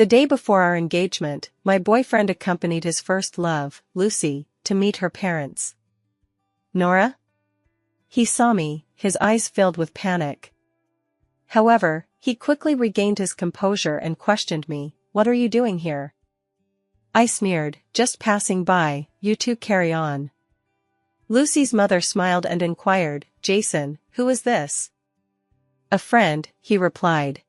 The day before our engagement, my boyfriend accompanied his first love, Lucy, to meet her parents. Nora? He saw me, his eyes filled with panic. However, he quickly regained his composure and questioned me, "What are you doing here?" I sneered, "Just passing by, you two carry on." Lucy's mother smiled and inquired, "Jason, who is this?" "A friend," he replied.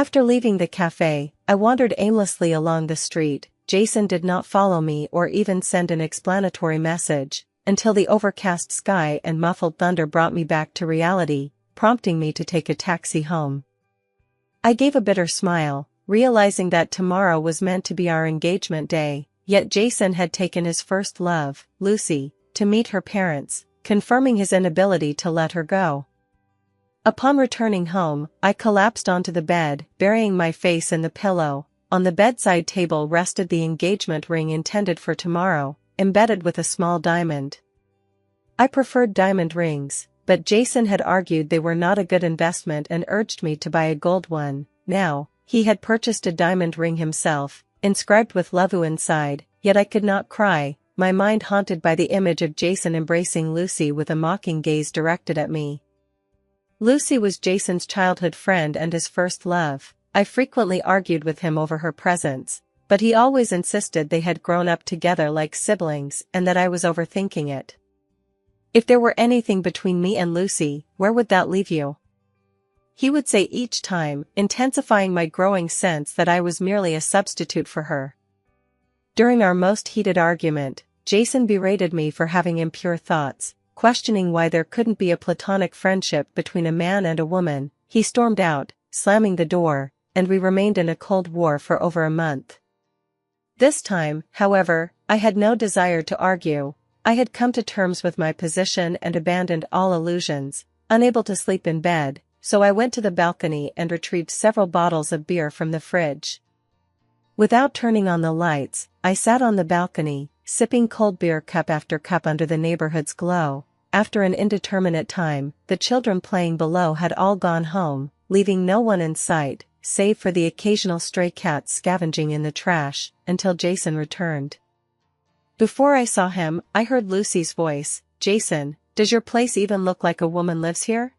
After leaving the cafe, I wandered aimlessly along the street. Jason did not follow me or even send an explanatory message, until the overcast sky and muffled thunder brought me back to reality, prompting me to take a taxi home. I gave a bitter smile, realizing that tomorrow was meant to be our engagement day, yet Jason had taken his first love, Lucy, to meet her parents, confirming his inability to let her go. Upon returning home, I collapsed onto the bed, burying my face in the pillow. On the bedside table rested the engagement ring intended for tomorrow, embedded with a small diamond. I preferred diamond rings, but Jason had argued they were not a good investment and urged me to buy a gold one. Now, he had purchased a diamond ring himself, inscribed with love inside, yet I could not cry, my mind haunted by the image of Jason embracing Lucy with a mocking gaze directed at me. Lucy was Jason's childhood friend and his first love. I frequently argued with him over her presence, but he always insisted they had grown up together like siblings and that I was overthinking it. "If there were anything between me and Lucy, where would that leave you?" he would say each time, intensifying my growing sense that I was merely a substitute for her. During our most heated argument, Jason berated me for having impure thoughts, questioning why there couldn't be a platonic friendship between a man and a woman. He stormed out, slamming the door, and we remained in a cold war for over a month. This time, however, I had no desire to argue. I had come to terms with my position and abandoned all illusions, unable to sleep in bed, so I went to the balcony and retrieved several bottles of beer from the fridge. Without turning on the lights, I sat on the balcony, sipping cold beer cup after cup under the neighborhood's glow. After an indeterminate time, the children playing below had all gone home, leaving no one in sight, save for the occasional stray cats scavenging in the trash, until Jason returned. Before I saw him, I heard Lucy's voice, "Jason, does your place even look like a woman lives here?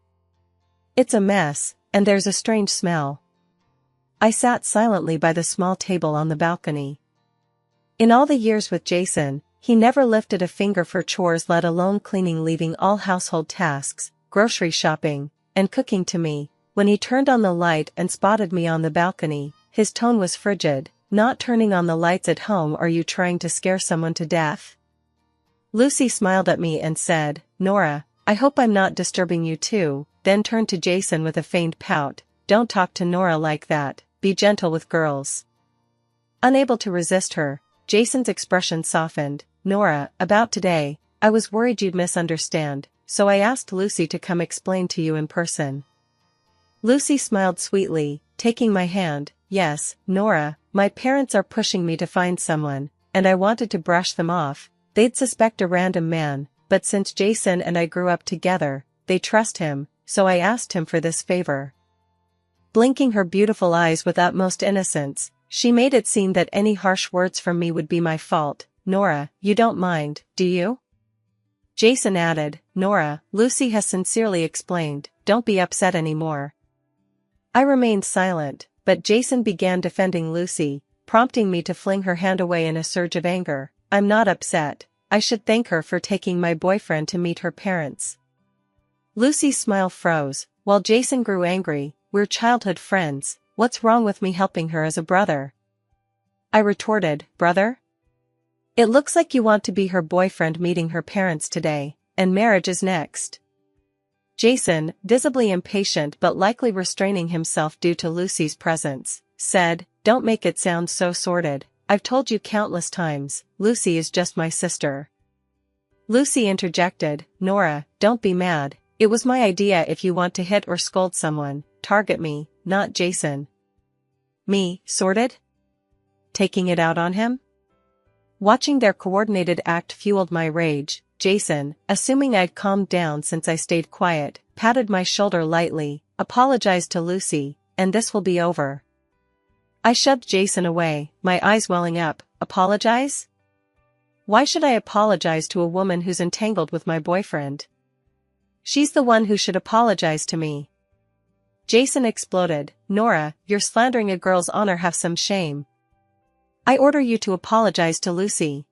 It's a mess, and there's a strange smell." I sat silently by the small table on the balcony. In all the years with Jason, he never lifted a finger for chores, let alone cleaning, leaving all household tasks, grocery shopping, and cooking to me. When he turned on the light and spotted me on the balcony, his tone was frigid. "Not turning on the lights at home? Are you trying to scare someone to death?" Lucy smiled at me and said, "Nora, I hope I'm not disturbing you too," then turned to Jason with a feigned pout, "Don't talk to Nora like that, be gentle with girls." Unable to resist her, Jason's expression softened. "Nora, about today, I was worried you'd misunderstand, so I asked Lucy to come explain to you in person." Lucy smiled sweetly, taking my hand. "Yes, Nora, my parents are pushing me to find someone, and I wanted to brush them off. They'd suspect a random man, but since Jason and I grew up together, they trust him, so I asked him for this favor." Blinking her beautiful eyes with utmost innocence, she made it seem that any harsh words from me would be my fault. "Nora, you don't mind, do you?" Jason added, "Nora, Lucy has sincerely explained, don't be upset anymore." I remained silent, but Jason began defending Lucy, prompting me to fling her hand away in a surge of anger. "I'm not upset. I should thank her for taking my boyfriend to meet her parents." Lucy's smile froze, while Jason grew angry. "We're childhood friends, what's wrong with me helping her as a brother?" I retorted, "Brother? It looks like you want to be her boyfriend meeting her parents today, and marriage is next." Jason, visibly impatient but likely restraining himself due to Lucy's presence, said, "Don't make it sound so sordid. I've told you countless times, Lucy is just my sister." Lucy interjected, "Nora, don't be mad. It was my idea. If you want to hit or scold someone, target me, not Jason." "Me, sordid? Taking it out on him?" Watching their coordinated act fueled my rage. Jason, assuming I'd calmed down since I stayed quiet, patted my shoulder lightly, "Apologize to Lucy, and this will be over." I shoved Jason away, my eyes welling up. Apologize? Why should I apologize to a woman who's entangled with my boyfriend? She's the one who should apologize to me. Jason exploded. Nora, you're slandering a girl's honor. Have some shame. I order you to apologize to Lucy.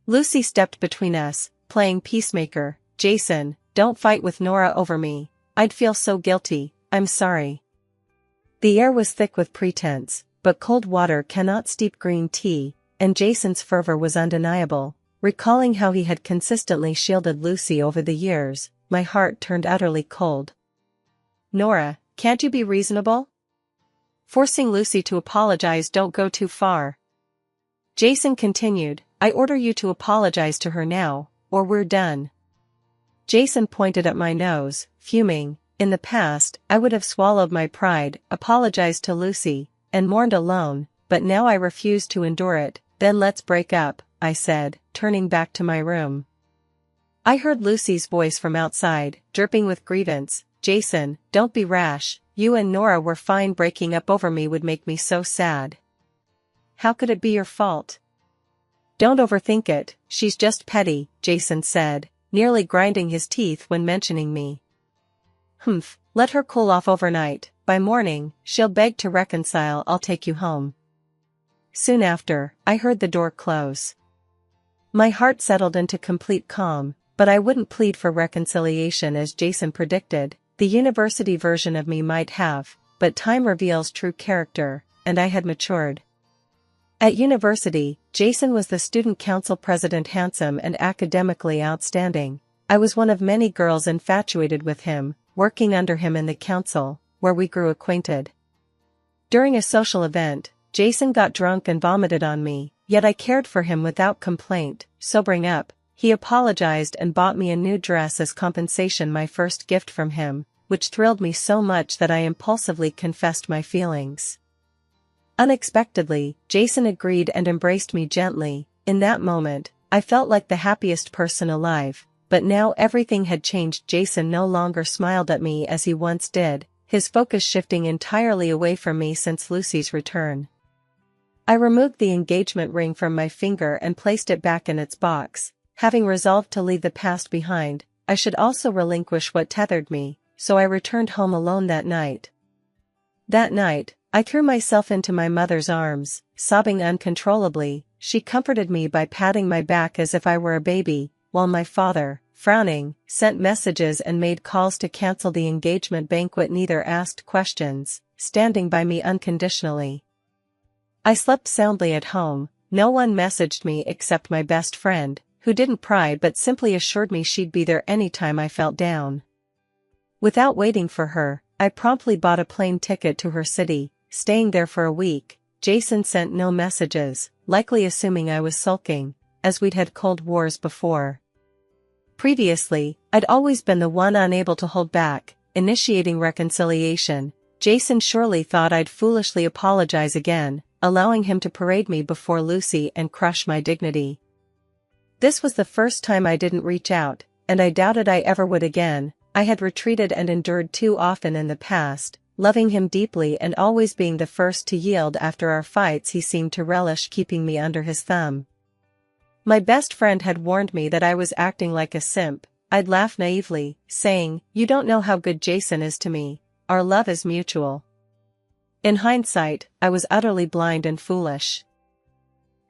Lucy stepped between us, playing peacemaker. Jason, don't fight with Nora over me. I'd feel so guilty. I'm sorry. The air was thick with pretense, but cold water cannot steep green tea, and Jason's fervor was undeniable. Recalling how he had consistently shielded Lucy over the years, my heart turned utterly cold. Nora, can't you be reasonable? Forcing Lucy to apologize. Don't go too far. Jason continued, I order you to apologize to her now, or we're done. Jason pointed at my nose, fuming. In the past, I would have swallowed my pride, apologized to Lucy, and mourned alone, but now I refuse to endure it. Then let's break up, I said, turning back to my room. I heard Lucy's voice from outside, dripping with grievance. Jason, don't be rash. You and Nora were fine. Breaking up over me would make me so sad. How could it be your fault? Don't overthink it, she's just petty, Jason said, nearly grinding his teeth when mentioning me. Humph, let her cool off overnight. By morning, she'll beg to reconcile. I'll take you home. Soon after, I heard the door close. My heart settled into complete calm, but I wouldn't plead for reconciliation as Jason predicted. The university version of me might have, but time reveals true character, and I had matured. At university, Jason was the student council president, handsome and academically outstanding. I was one of many girls infatuated with him, working under him in the council, where we grew acquainted. During a social event, Jason got drunk and vomited on me, yet I cared for him without complaint. Sobering up, he apologized and bought me a new dress as compensation, my first gift from him, which thrilled me so much that I impulsively confessed my feelings. Unexpectedly, Jason agreed and embraced me gently. In that moment, I felt like the happiest person alive, but now everything had changed. Jason no longer smiled at me as he once did, his focus shifting entirely away from me since Lucy's return. I removed the engagement ring from my finger and placed it back in its box. Having resolved to leave the past behind, I should also relinquish what tethered me, so I returned home alone that night. That night, I threw myself into my mother's arms, sobbing uncontrollably. She comforted me by patting my back as if I were a baby, while my father, frowning, sent messages and made calls to cancel the engagement banquet. Neither asked questions, standing by me unconditionally. I slept soundly at home. No one messaged me except my best friend, who didn't pry but simply assured me she'd be there anytime I felt down. Without waiting for her, I promptly bought a plane ticket to her city, staying there for a week. Jason sent no messages, likely assuming I was sulking, as we'd had cold wars before. Previously, I'd always been the one unable to hold back, initiating reconciliation. Jason surely thought I'd foolishly apologize again, allowing him to parade me before Lucy and crush my dignity. This was the first time I didn't reach out, and I doubted I ever would again. I had retreated and endured too often in the past, loving him deeply and always being the first to yield after our fights. He seemed to relish keeping me under his thumb. My best friend had warned me that I was acting like a simp. I'd laugh naively, saying, "You don't know how good Jason is to me. Our love is mutual." In hindsight, I was utterly blind and foolish.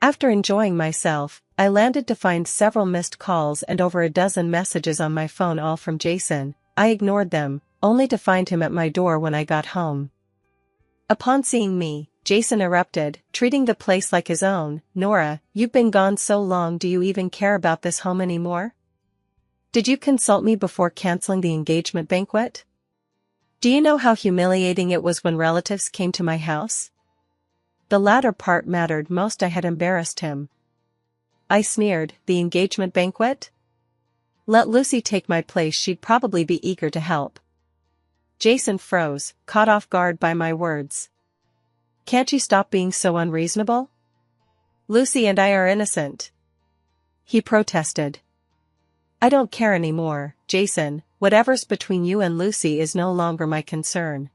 After enjoying myself, I landed to find several missed calls and over a dozen messages on my phone, all from Jason. I ignored them, only to find him at my door when I got home. Upon seeing me, Jason erupted, treating the place like his own. "Nora, you've been gone so long. Do you even care about this home anymore? Did you consult me before canceling the engagement banquet? Do you know how humiliating it was when relatives came to my house?" The latter part mattered most. I had embarrassed him. I sneered. "The engagement banquet? Let Lucy take my place. She'd probably be eager to help." Jason froze, caught off guard by my words. "Can't you stop being so unreasonable? Lucy and I are innocent," he protested. "I don't care anymore, Jason. Whatever's between you and Lucy is no longer my concern."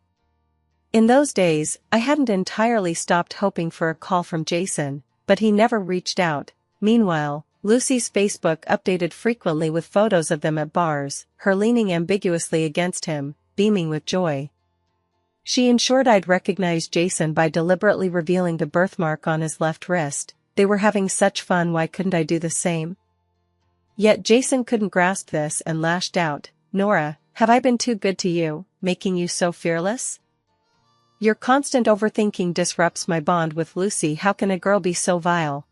In those days, I hadn't entirely stopped hoping for a call from Jason, but he never reached out. Meanwhile, Lucy's Facebook updated frequently with photos of them at bars, her leaning ambiguously against him, beaming with joy. She ensured I'd recognize Jason by deliberately revealing the birthmark on his left wrist. They were having such fun, why couldn't I do the same? Yet Jason couldn't grasp this and lashed out, "Nora, have I been too good to you, making you so fearless? Your constant overthinking disrupts my bond with Lucy. How can a girl be so vile?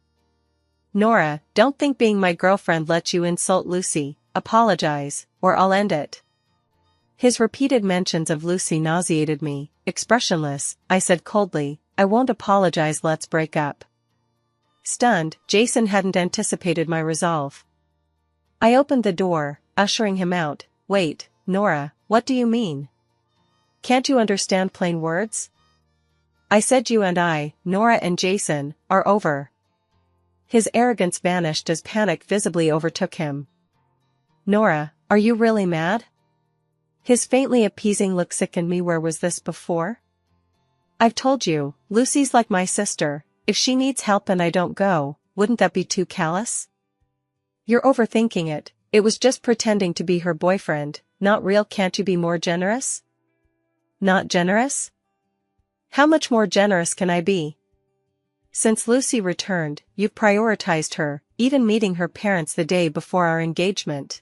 Nora, don't think being my girlfriend lets you insult Lucy. Apologize, or I'll end it." His repeated mentions of Lucy nauseated me. Expressionless, I said coldly, "I won't apologize, let's break up." Stunned, Jason hadn't anticipated my resolve. I opened the door, ushering him out. "Wait, Nora, what do you mean? Can't you understand plain words? I said you and I, Nora and Jason, are over." His arrogance vanished as panic visibly overtook him. "Nora, are you really mad?" His faintly appeasing look sickened me. "Where was this before? I've told you, Lucy's like my sister. If she needs help and I don't go, wouldn't that be too callous? You're overthinking it. It was just pretending to be her boyfriend, not real. Can't you be more generous?" "Not generous? How much more generous can I be? Since Lucy returned, you've prioritized her, even meeting her parents the day before our engagement.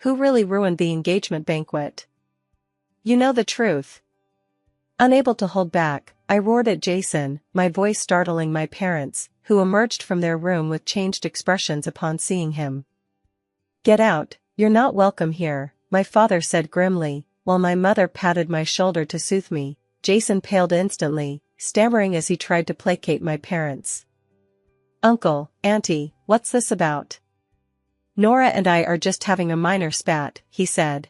Who really ruined the engagement banquet? You know the truth." Unable to hold back, I roared at Jason, my voice startling my parents, who emerged from their room with changed expressions upon seeing him. "Get out, you're not welcome here," my father said grimly, while my mother patted my shoulder to soothe me. Jason paled instantly, stammering as he tried to placate my parents. "Uncle, Auntie, what's this about? Nora and I are just having a minor spat," he said.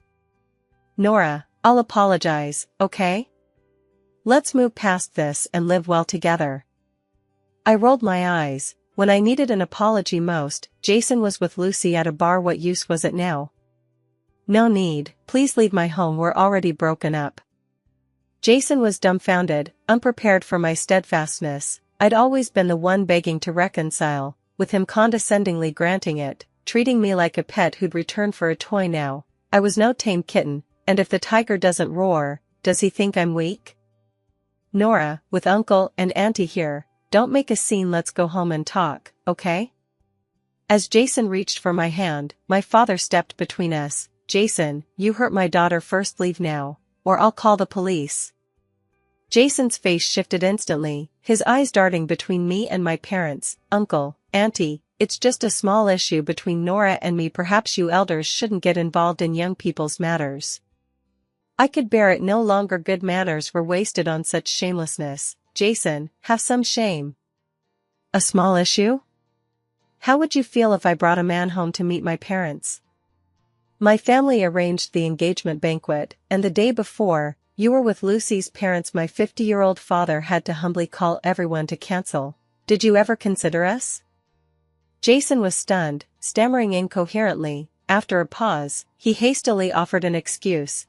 "Nora, I'll apologize, okay? Let's move past this and live well together." I rolled my eyes. When I needed an apology most, Jason was with Lucy at a bar. What use was it now? "No need, please leave my home, we're already broken up." Jason was dumbfounded, unprepared for my steadfastness. I'd always been the one begging to reconcile, with him condescendingly granting it, treating me like a pet who'd return for a toy now. I was no tame kitten, and if the tiger doesn't roar, does he think I'm weak? "Nora, with Uncle and Auntie here, don't make a scene, let's go home and talk, okay?" As Jason reached for my hand, my father stepped between us. "Jason, you hurt my daughter, first leave now, or I'll call the police." Jason's face shifted instantly, his eyes darting between me and my parents. "Uncle, Auntie, it's just a small issue between Nora and me. Perhaps you elders shouldn't get involved in young people's matters." I could bear it no longer. Good manners were wasted on such shamelessness. "Jason, have some shame. A small issue? How would you feel if I brought a man home to meet my parents? My family arranged the engagement banquet, and the day before, you were with Lucy's parents. My 50-year-old father had to humbly call everyone to cancel. Did you ever consider us?" Jason was stunned, stammering incoherently. After a pause, he hastily offered an excuse.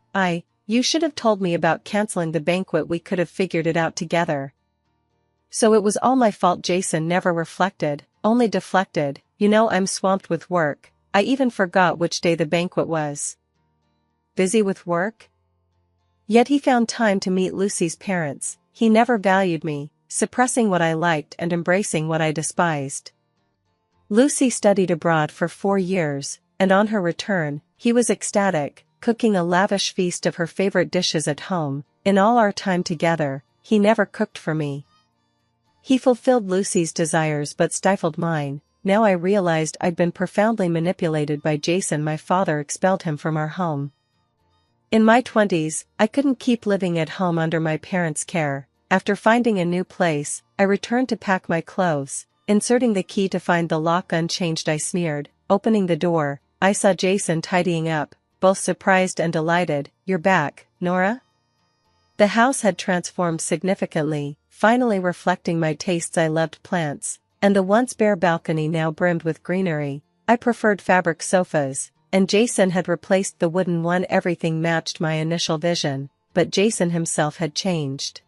You should have told me about canceling the banquet, we could have figured it out together." So it was all my fault. Jason never reflected, only deflected. "You know, I'm swamped with work. I even forgot which day the banquet was." Busy with work? Yet he found time to meet Lucy's parents. He never valued me, suppressing what I liked and embracing what I despised. Lucy studied abroad for 4 years, and on her return, he was ecstatic, cooking a lavish feast of her favorite dishes at home. In all our time together, he never cooked for me. He fulfilled Lucy's desires but stifled mine. Now I realized I'd been profoundly manipulated by Jason. My father expelled him from our home. In my 20s, I couldn't keep living at home under my parents' care. After finding a new place, I returned to pack my clothes. Inserting the key to find the lock unchanged, I sneered. Opening the door, I saw Jason tidying up, both surprised and delighted. "You're back, Nora?" The house had transformed significantly, finally reflecting my tastes. I loved plants, and the once bare balcony now brimmed with greenery. I preferred fabric sofas, and Jason had replaced the wooden one. Everything matched my initial vision. but Jason himself had changed.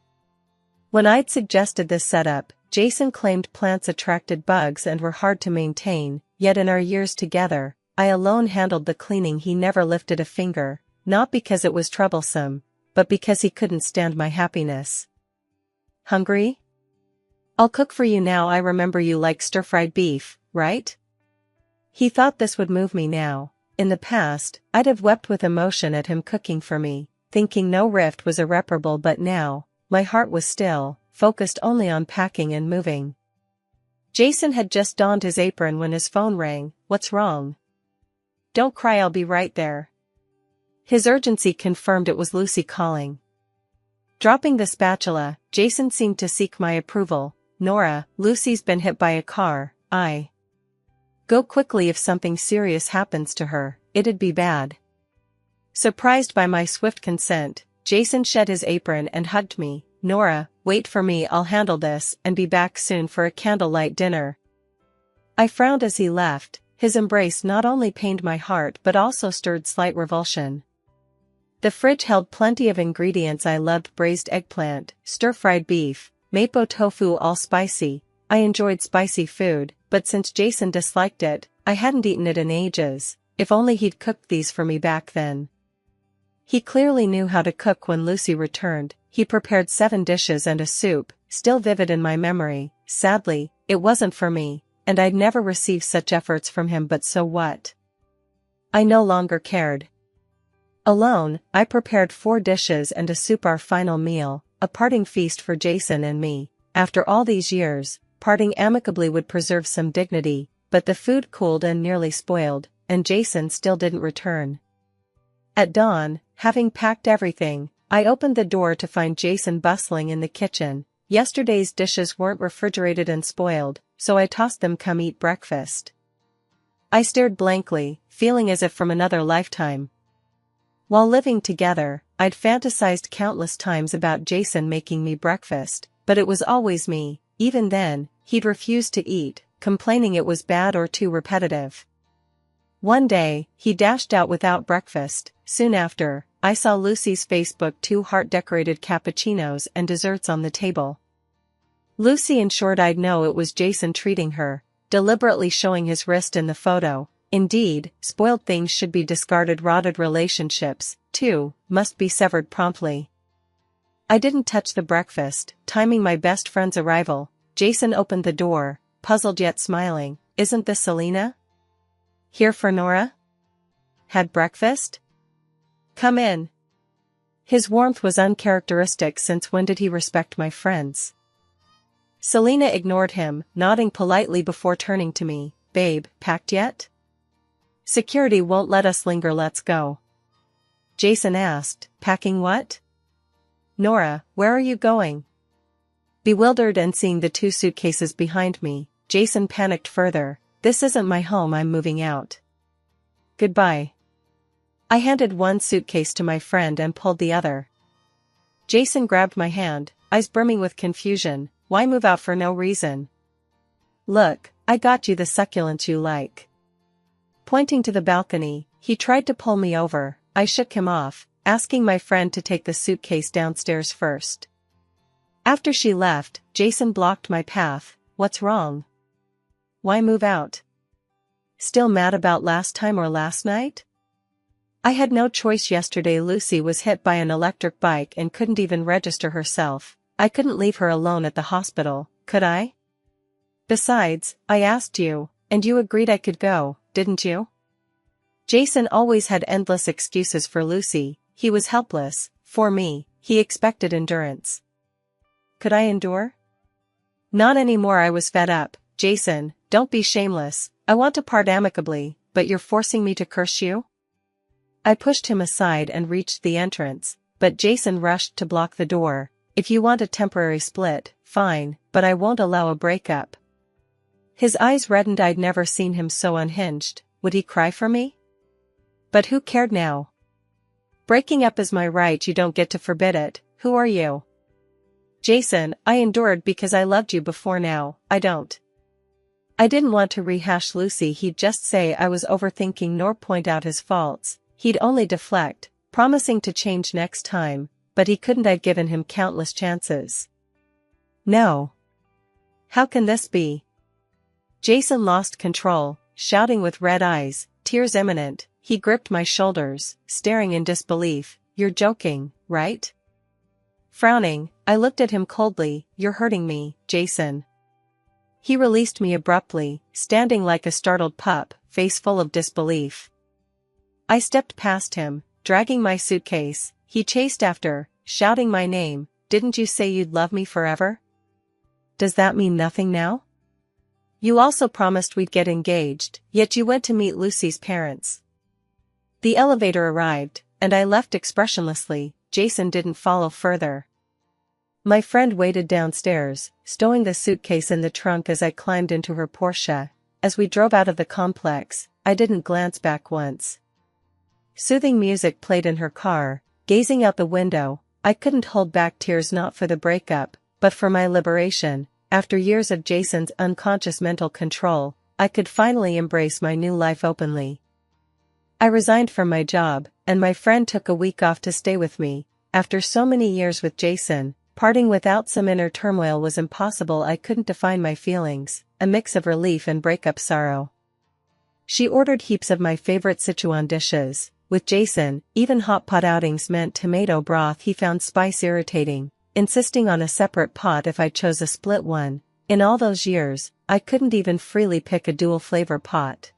When I'd suggested this setup, Jason claimed plants attracted bugs and were hard to maintain, yet in our years together, I alone handled the cleaning. He never lifted a finger, not because it was troublesome, but because he couldn't stand my happiness. Hungry? I'll cook for you now. I remember you like stir-fried beef, right? He thought this would move me now. In the past, I'd have wept with emotion at him cooking for me, thinking no rift was irreparable, but now, my heart was still, focused only on packing and moving. Jason had just donned his apron when his phone rang. What's wrong? Don't cry, I'll be right there. His urgency confirmed it was Lucy calling. Dropping the spatula, Jason seemed to seek my approval. Nora, Lucy's been hit by a car. Go quickly. If something serious happens to her, it'd be bad. Surprised by my swift consent, Jason shed his apron and hugged me. Nora, wait for me, I'll handle this and be back soon for a candlelight dinner. I frowned as he left. His embrace not only pained my heart but also stirred slight revulsion. The fridge held plenty of ingredients I loved: braised eggplant, stir-fried beef, mapo tofu, all spicy. I enjoyed spicy food, but since Jason disliked it, I hadn't eaten it in ages. If only he'd cooked these for me back then. He clearly knew how to cook. When Lucy returned, he prepared 7 dishes and a soup, still vivid in my memory. Sadly, it wasn't for me, and I'd never received such efforts from him, but so what? I no longer cared. Alone, I prepared 4 dishes and a soup, our final meal, a parting feast for Jason and me. After all these years, parting amicably would preserve some dignity, but the food cooled and nearly spoiled, and Jason still didn't return. At dawn, having packed everything, I opened the door to find Jason bustling in the kitchen. Yesterday's dishes weren't refrigerated and spoiled, so I tossed them. Come eat breakfast. I stared blankly, feeling as if from another lifetime. While living together, I'd fantasized countless times about Jason making me breakfast, but it was always me. Even then, he'd refuse to eat, complaining it was bad or too repetitive. One day, he dashed out without breakfast. Soon after, I saw Lucy's Facebook: 2 heart-decorated cappuccinos and desserts on the table. Lucy ensured I'd know it was Jason treating her, deliberately showing his wrist in the photo. Indeed, spoiled things should be discarded. Rotted relationships, too, must be severed promptly. I didn't touch the breakfast, timing my best friend's arrival. Jason opened the door, puzzled yet smiling. Isn't this Selena? Here for Nora? Had breakfast? Come in. His warmth was uncharacteristic. Since when did he respect my friends? Selena ignored him, nodding politely before turning to me. Babe, packed yet? Security won't let us linger. Let's go. Jason asked. Packing what? Nora, where are you going? Bewildered and seeing the 2 suitcases behind me, Jason panicked further. This isn't my home, I'm moving out. Goodbye. I handed one suitcase to my friend and pulled the other. Jason grabbed my hand, eyes brimming with confusion. Why move out for no reason? Look, I got you the succulents you like. Pointing to the balcony, he tried to pull me over. I shook him off, asking my friend to take the suitcase downstairs first. After she left, Jason blocked my path. What's wrong? Why move out? Still mad about last time or last night? I had no choice. Yesterday Lucy was hit by an electric bike and couldn't even register herself. I couldn't leave her alone at the hospital, could I? Besides, I asked you, and you agreed I could go, didn't you? Jason always had endless excuses for Lucy. He was helpless. For me, he expected endurance. Could I endure? Not anymore. I was fed up. Jason, don't be shameless. I want to part amicably, but you're forcing me to curse you? I pushed him aside and reached the entrance, but Jason rushed to block the door. If you want a temporary split, fine, but I won't allow a breakup. His eyes reddened. I'd never seen him so unhinged. Would he cry for me? But who cared now? Breaking up is my right. You don't get to forbid it. Who are you? Jason, I endured because I loved you before. Now, I don't. I didn't want to rehash Lucy. He'd just say I was overthinking nor point out his faults. He'd only deflect, promising to change next time. but he couldn't. I'd given him countless chances. No. How can this be? Jason lost control, shouting with red eyes, tears imminent. He gripped my shoulders, staring in disbelief. You're joking, right? Frowning, I looked at him coldly. You're hurting me, Jason. He released me abruptly, standing like a startled pup, face full of disbelief. I stepped past him, dragging my suitcase. He chased after, shouting my name. Didn't you say you'd love me forever? Does that mean nothing now? You also promised we'd get engaged, yet you went to meet Lucy's parents. The elevator arrived, and I left expressionlessly. Jason didn't follow further. My friend waited downstairs, stowing the suitcase in the trunk as I climbed into her Porsche. As we drove out of the complex, I didn't glance back once. Soothing music played in her car. Gazing out the window, I couldn't hold back tears, not for the breakup, but for my liberation. After years of Jason's unconscious mental control, I could finally embrace my new life openly. I resigned from my job, and my friend took a week off to stay with me. After so many years with Jason, parting without some inner turmoil was impossible. I couldn't define my feelings, a mix of relief and breakup sorrow. She ordered heaps of my favorite Sichuan dishes. With Jason, even hot pot outings meant tomato broth. He found spice irritating, insisting on a separate pot if I chose a split one. In all those years, I couldn't even freely pick a dual flavor pot.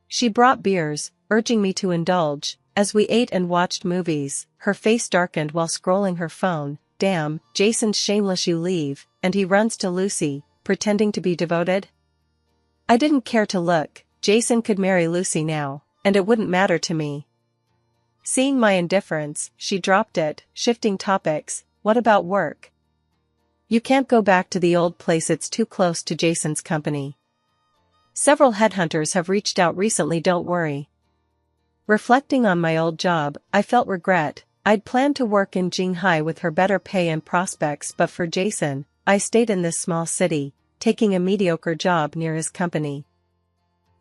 She brought beers, urging me to indulge. As we ate and watched movies, her face darkened while scrolling her phone. Damn, Jason's shameless. You leave, and he runs to Lucy, pretending to be devoted? I didn't care to look. Jason could marry Lucy now, and it wouldn't matter to me. Seeing my indifference, she dropped it, shifting topics. What about work? You can't go back to the old place. It's too close to Jason's company. Several headhunters have reached out recently. Don't worry. Reflecting on my old job, I felt regret. I'd planned to work in Shanghai with her better pay and prospects, but for Jason, I stayed in this small city, taking a mediocre job near his company.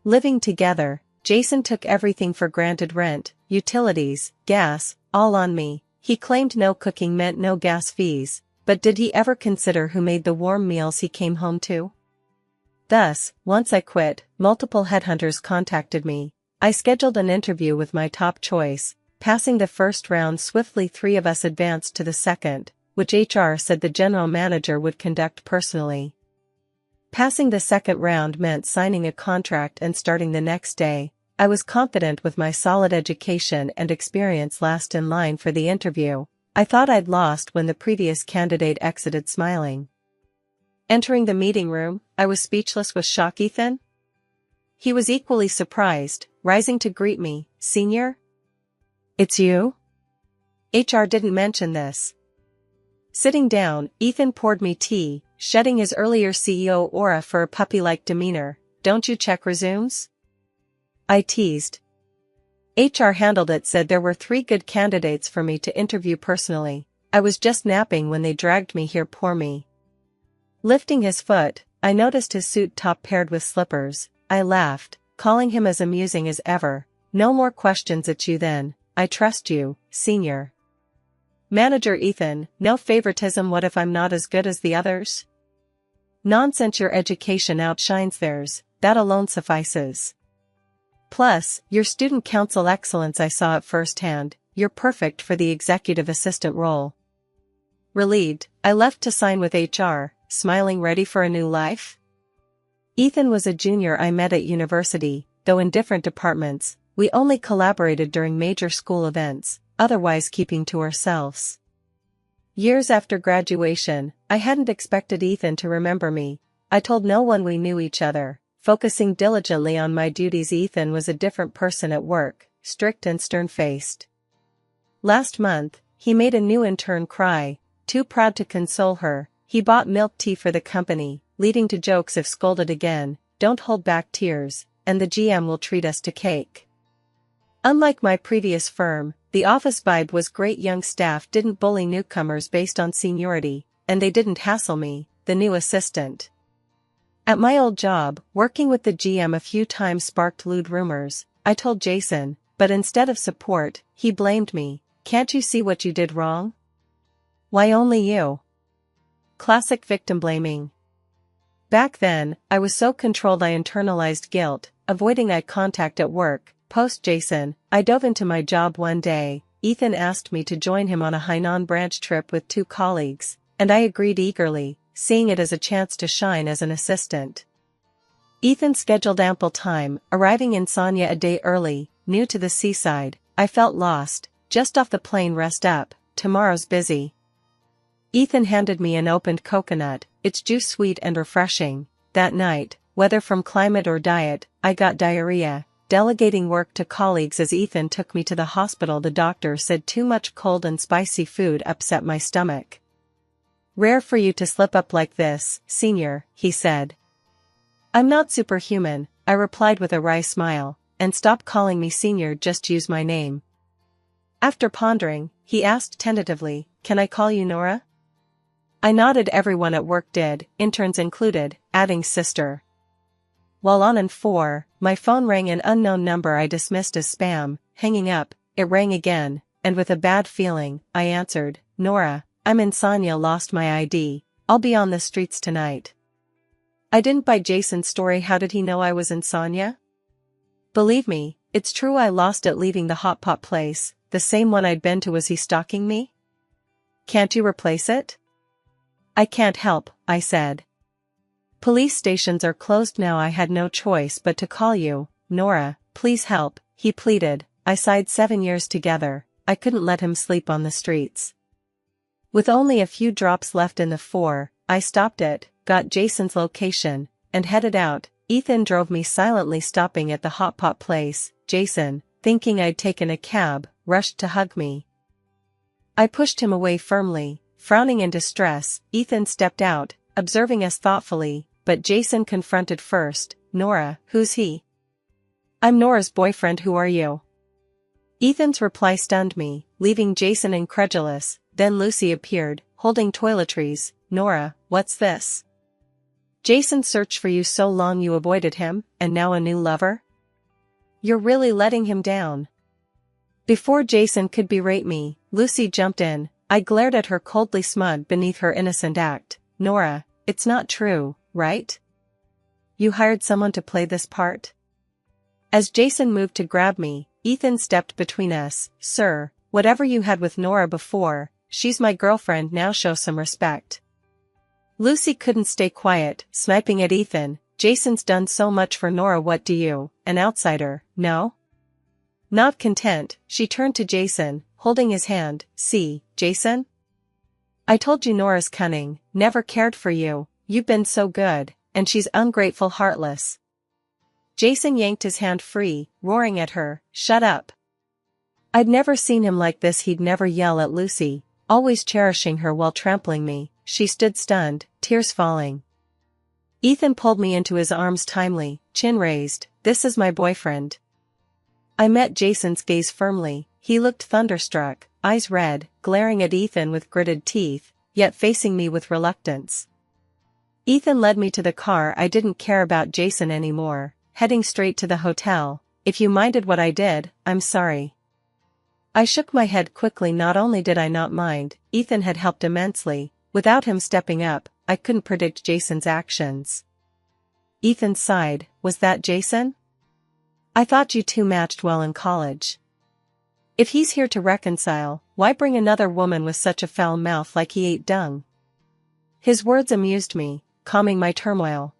Living together, Jason took everything for granted: rent, utilities, gas, all on me. He claimed no cooking meant no gas fees, but did he ever consider who made the warm meals he came home to? Thus, once I quit, multiple headhunters contacted me. I scheduled an interview with my top choice. Passing the first round swiftly, 3 of us advanced to the second, which HR said the general manager would conduct personally. Passing the second round meant signing a contract and starting the next day. I was confident with my solid education and experience. Last in line for the interview, I thought I'd lost when the previous candidate exited smiling. Entering the meeting room, I was speechless with shock. Ethan? He was equally surprised, rising to greet me. Senior? It's you? HR didn't mention this. Sitting down, Ethan poured me tea, shedding his earlier CEO aura for a puppy-like demeanor. Don't you check resumes? I teased. HR handled it, said there were 3 good candidates for me to interview personally. I was just napping when they dragged me here. Poor me. Lifting his foot, I noticed his suit top paired with slippers. I laughed, calling him as amusing as ever. No more questions at you then. I trust you, senior. Manager Ethan, no favoritism. What if I'm not as good as the others? Nonsense. Your education outshines theirs, that alone suffices. Plus, your student council excellence, I saw it firsthand. You're perfect for the executive assistant role. Relieved, I left to sign with HR, smiling, ready for a new life. Ethan was a junior I met at university, though in different departments. We only collaborated during major school events, otherwise keeping to ourselves. Years after graduation, I hadn't expected Ethan to remember me. I told no one we knew each other, focusing diligently on my duties. Ethan was a different person at work, strict and stern-faced. Last month, he made a new intern cry. Too proud to console her, he bought milk tea for the company, leading to jokes if scolded again. Don't hold back tears, and the GM will treat us to cake. Unlike my previous firm, the office vibe was great. Young staff didn't bully newcomers based on seniority, and they didn't hassle me, the new assistant. At my old job, working with the GM a few times sparked lewd rumors. I told Jason, but instead of support, he blamed me. Can't you see what you did wrong? Why only you? Classic victim blaming. Back then, I was so controlled I internalized guilt, avoiding eye contact at work. Post Jason, I dove into my job one day. Ethan asked me to join him on a Hainan branch trip with 2 colleagues, and I agreed eagerly, seeing it as a chance to shine as an assistant. Ethan scheduled ample time, arriving in Sanya a day early, new to the seaside. I felt lost. Just off the plane, rest up, tomorrow's busy. Ethan handed me an opened coconut, its juice sweet and refreshing. That night, whether from climate or diet, I got diarrhea. Delegating work to colleagues as Ethan took me to the hospital, the doctor said too much cold and spicy food upset my stomach. Rare for you to slip up like this, senior, he said. I'm not superhuman, I replied with a wry smile, and stop calling me senior, just use my name. After pondering, he asked tentatively, can I call you Nora? I nodded. Everyone at work did, interns included, adding sister. While on N4, my phone rang, an unknown number I dismissed as spam. Hanging up, it rang again, and with a bad feeling, I answered, Nora, I'm in Sanya, lost my ID, I'll be on the streets tonight. I didn't buy Jason's story. How did he know I was in Sanya? Believe me, it's true, I lost it leaving the hot pot place, the same one I'd been to. Was he stalking me? Can't you replace it? I can't help, I said. Police stations are closed now. I had no choice but to call you. Nora, please help, he pleaded. I sighed. 7 years together, I couldn't let him sleep on the streets. With only a few drops left in the 4, I stopped it, got Jason's location, and headed out. Ethan drove me silently, stopping at the hot pot place. Jason, thinking I'd taken a cab, rushed to hug me. I pushed him away firmly, frowning in distress. Ethan stepped out, observing us thoughtfully, but Jason confronted first. Nora, who's he? I'm Nora's boyfriend. Who are you? Ethan's reply stunned me, leaving Jason incredulous. Then Lucy appeared, holding toiletries. Nora, what's this? Jason searched for you so long you avoided him, and now a new lover? You're really letting him down. Before Jason could berate me, Lucy jumped in. I glared at her coldly, smug beneath her innocent act. Nora, it's not true, right? You hired someone to play this part? As Jason moved to grab me, Ethan stepped between us. Sir, whatever you had with Nora before, she's my girlfriend now, show some respect. Lucy couldn't stay quiet, sniping at Ethan. Jason's done so much for Nora. What do you, an outsider, know? Not content, she turned to Jason, holding his hand. See, Jason? I told you Nora's cunning, never cared for you, you've been so good, and she's ungrateful, heartless. Jason yanked his hand free, roaring at her, shut up. I'd never seen him like this. He'd never yell at Lucy, always cherishing her while trampling me. She stood stunned, tears falling. Ethan pulled me into his arms timely, chin raised. This is my boyfriend. I met Jason's gaze firmly. He looked thunderstruck, eyes red, glaring at Ethan with gritted teeth, yet facing me with reluctance. Ethan led me to the car. I didn't care about Jason anymore, heading straight to the hotel. If you minded what I did, I'm sorry. I shook my head quickly. Not only did I not mind, Ethan had helped immensely. Without him stepping up, I couldn't predict Jason's actions. Ethan sighed. Was that Jason? I thought you two matched well in college. If he's here to reconcile, why bring another woman with such a foul mouth like he ate dung? His words amused me, calming my turmoil.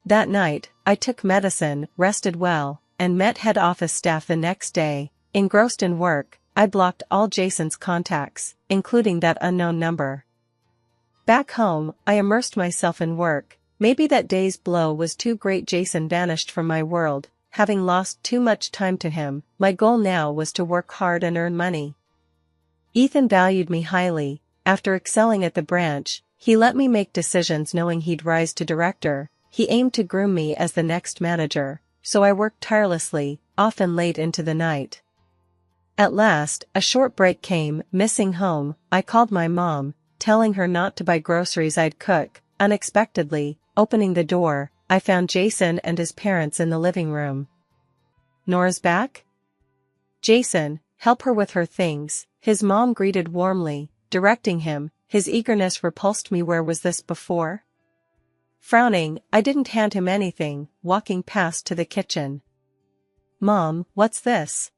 That night, I took medicine, rested well, and met head office staff the next day. Engrossed in work, I blocked all Jason's contacts, including that unknown number. Back home, I immersed myself in work. Maybe that day's blow was too great. Jason vanished from my world, having lost too much time to him. My goal now was to work hard and earn money. Ethan valued me highly. After excelling at the branch, he let me make decisions knowing he'd rise to director. He aimed to groom me as the next manager, so I worked tirelessly, often late into the night. At last, a short break came. Missing home, I called my mom, telling her not to buy groceries I'd cook. Unexpectedly, opening the door, I found Jason and his parents in the living room. Nora's back? Jason, help her with her things, his mom greeted warmly. directing him. His eagerness repulsed me. Where was this before? Frowning, I didn't hand him anything, walking past to the kitchen. Mom, what's this?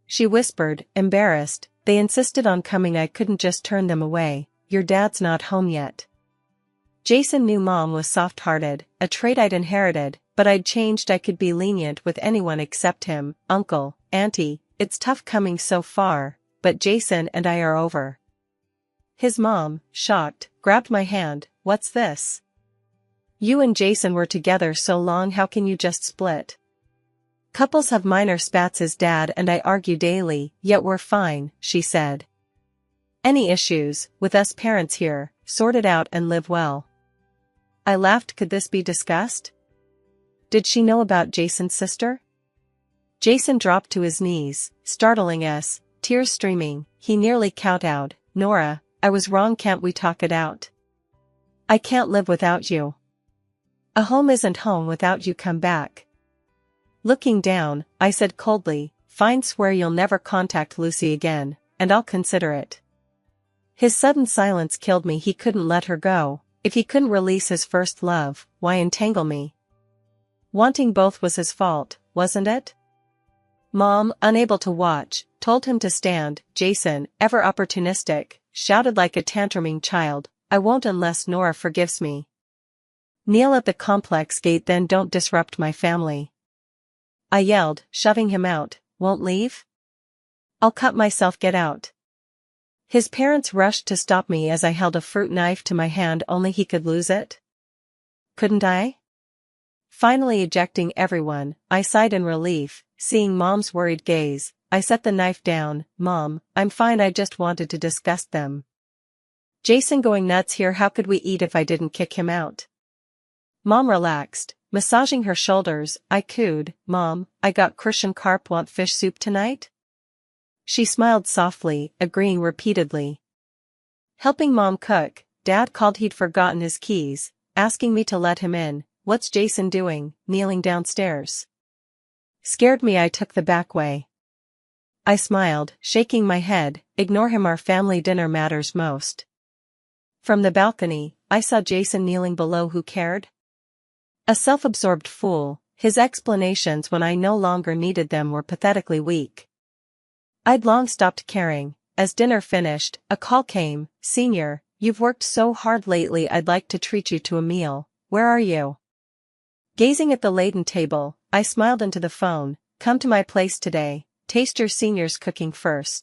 She whispered, embarrassed. They insisted on coming. I couldn't just turn them away. Your dad's not home yet. Jason knew Mom was soft-hearted, a trait I'd inherited, but I'd changed. I could be lenient with anyone except him. Uncle, Auntie, it's tough coming so far, but Jason and I are over. His mom, shocked, grabbed my hand. What's this? You and Jason were together so long, how can you just split? Couples have minor spats. His dad and I argue daily, yet we're fine, she said. Any issues, with us parents here, sort it out and live well. I laughed. Could this be discussed? Did she know about Jason's sister? Jason dropped to his knees, startling us, tears streaming. He nearly kowtowed. Nora, I was wrong. Can't we talk it out? I can't live without you. A home isn't home without you. Come back. Looking down, I said coldly, fine, swear you'll never contact Lucy again, and I'll consider it. His sudden silence killed me. He couldn't let her go. If he couldn't release his first love, why entangle me? Wanting both was his fault, wasn't it? Mom, unable to watch, told him to stand. Jason, ever opportunistic, shouted like a tantruming child, I won't unless Nora forgives me. Kneel at the complex gate, then don't disrupt my family. I yelled, shoving him out. Won't leave? I'll cut myself. Get out. His parents rushed to stop me as I held a fruit knife to my hand. Only he could lose it. Couldn't I? Finally ejecting everyone, I sighed in relief, seeing Mom's worried gaze. I set the knife down. Mom, I'm fine. I just wanted to discuss them. Jason going nuts here. How could we eat if I didn't kick him out? Mom relaxed, massaging her shoulders. I cooed, Mom, I got Christian carp. Want fish soup tonight? She smiled softly, agreeing repeatedly. Helping Mom cook, Dad called. He'd forgotten his keys, asking me to let him in. What's Jason doing, kneeling downstairs? Scared me. I took the back way. I smiled, shaking my head. Ignore him. Our family dinner matters most. From the balcony, I saw Jason kneeling below. Who cared? A self-absorbed fool. His explanations when I no longer needed them were pathetically weak. I'd long stopped caring. As dinner finished, a call came. Senior, you've worked so hard lately. I'd like to treat you to a meal. Where are you? Gazing at the laden table, I smiled into the phone. Come to my place today. Taste your senior's cooking first.